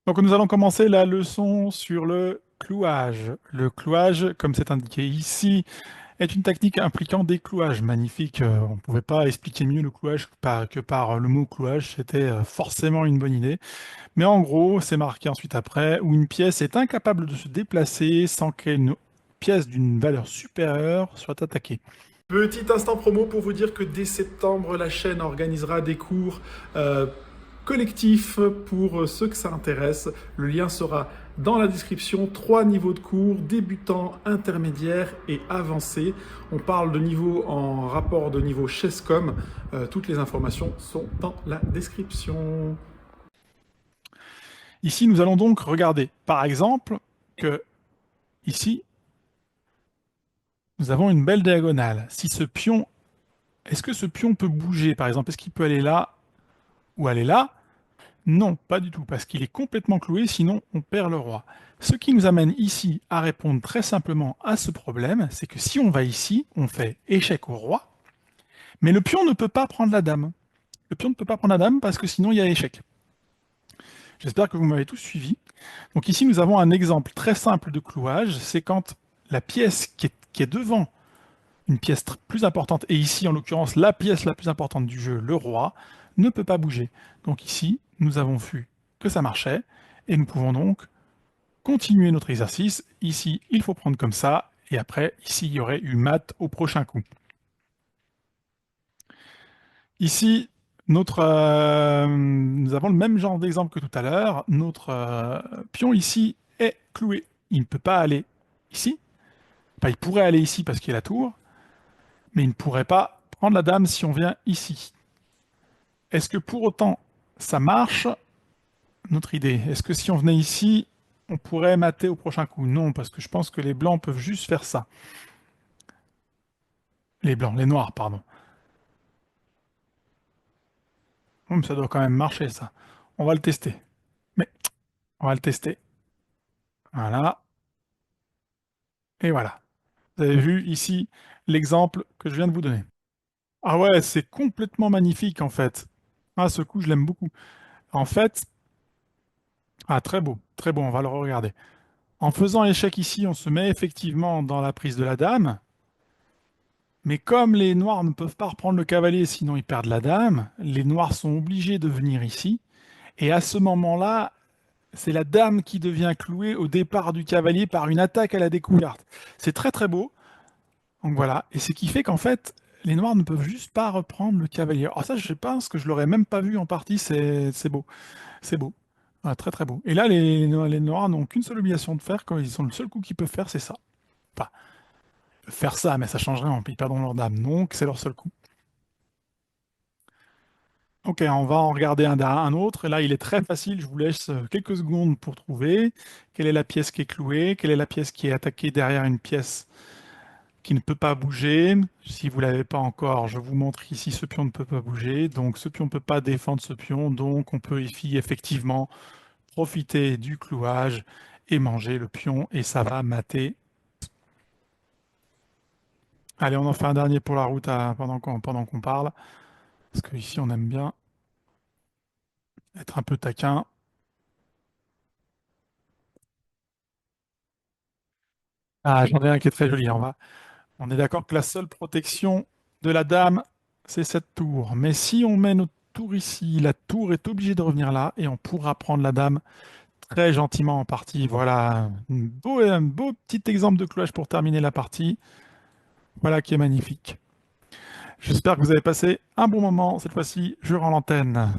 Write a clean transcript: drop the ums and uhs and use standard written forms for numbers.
Donc nous allons commencer la leçon sur le clouage. Le clouage, comme c'est indiqué ici, est une technique impliquant des clouages. Magnifique, on ne pouvait pas expliquer mieux le clouage que par le mot clouage, c'était forcément une bonne idée. Mais en gros, c'est marqué ensuite après, où une pièce est incapable de se déplacer sans qu'une pièce d'une valeur supérieure soit attaquée. Petit instant promo pour vous dire que dès septembre, la chaîne organisera des cours euh, collectifs pour ceux que ça intéresse. Le lien sera dans la description. 3 niveaux de cours, débutant, intermédiaire et avancé. On parle de niveau en rapport de niveau Chesscom. Toutes les informations sont dans la description. Ici, nous allons donc regarder, par exemple, que ici, nous avons une belle diagonale. Si ce pion, est-ce que ce pion peut bouger, par exemple? Est-ce qu'il peut aller là ou aller là? Non, pas du tout, parce qu'il est complètement cloué, sinon on perd le roi. Ce qui nous amène ici à répondre très simplement à ce problème, c'est que si on va ici, on fait échec au roi, mais le pion ne peut pas prendre la dame. Le pion ne peut pas prendre la dame parce que sinon il y a échec. J'espère que vous m'avez tous suivi. Donc ici, nous avons un exemple très simple de clouage, c'est quand la pièce qui est devant une pièce plus importante, et ici en l'occurrence la pièce la plus importante du jeu, le roi, ne peut pas bouger. Donc ici, nous avons vu que ça marchait, et nous pouvons donc continuer notre exercice. Ici, il faut prendre comme ça, et après, ici, il y aurait eu mat au prochain coup. Ici, nous avons le même genre d'exemple que tout à l'heure. Notre pion ici est cloué. Il ne peut pas aller ici. Enfin, il pourrait aller ici parce qu'il y a la tour, mais il ne pourrait pas prendre la dame si on vient ici. Est-ce que pour autant ça marche? Notre idée. Est-ce que si on venait ici, on pourrait mater au prochain coup? Non, parce que je pense que les blancs peuvent juste faire ça. Les blancs, les noirs, pardon. Mais ça doit quand même marcher, ça. On va le tester. Mais on va le tester. Voilà. Et voilà. Vous avez vu ici l'exemple que je viens de vous donner. Ah ouais, c'est complètement magnifique en fait. Ah, ce coup, je l'aime beaucoup. En fait, ah, très beau, on va le regarder. En faisant échec ici, on se met effectivement dans la prise de la dame, mais comme les noirs ne peuvent pas reprendre le cavalier, sinon ils perdent la dame, les noirs sont obligés de venir ici, et à ce moment-là, c'est la dame qui devient clouée au départ du cavalier par une attaque à la découverte. C'est très très beau, donc voilà, et ce qui fait qu'en fait, les noirs ne peuvent juste pas reprendre le cavalier. Alors ça, je pense que je l'aurais même pas vu en partie, c'est beau, c'est beau. Ah, très très beau. Et là, les noirs n'ont qu'une seule obligation de faire, quand ils sont le seul coup qu'ils peuvent faire, c'est ça. Enfin, faire ça, mais ça changerait, ils perdront leur dame. Donc, c'est leur seul coup. Ok, on va en regarder un autre. Et là, il est très facile. Je vous laisse quelques secondes pour trouver quelle est la pièce qui est clouée, quelle est la pièce qui est attaquée derrière une pièce qui ne peut pas bouger. Si vous ne l'avez pas encore, je vous montre ici, ce pion ne peut pas bouger. Donc, ce pion ne peut pas défendre ce pion. Donc, on peut ici effectivement profiter du clouage et manger le pion. Et ça va mater. Allez, on en fait un dernier pour la route pendant qu'on parle. Parce que ici, on aime bien être un peu taquin. Ah, j'en ai un qui est très joli. On est d'accord que la seule protection de la dame, c'est cette tour. Mais si on met notre tour ici, la tour est obligée de revenir là et on pourra prendre la dame très gentiment en partie. Voilà, un beau petit exemple de cloche pour terminer la partie. Voilà qui est magnifique. J'espère que vous avez passé un bon moment. Cette fois-ci, je rends l'antenne.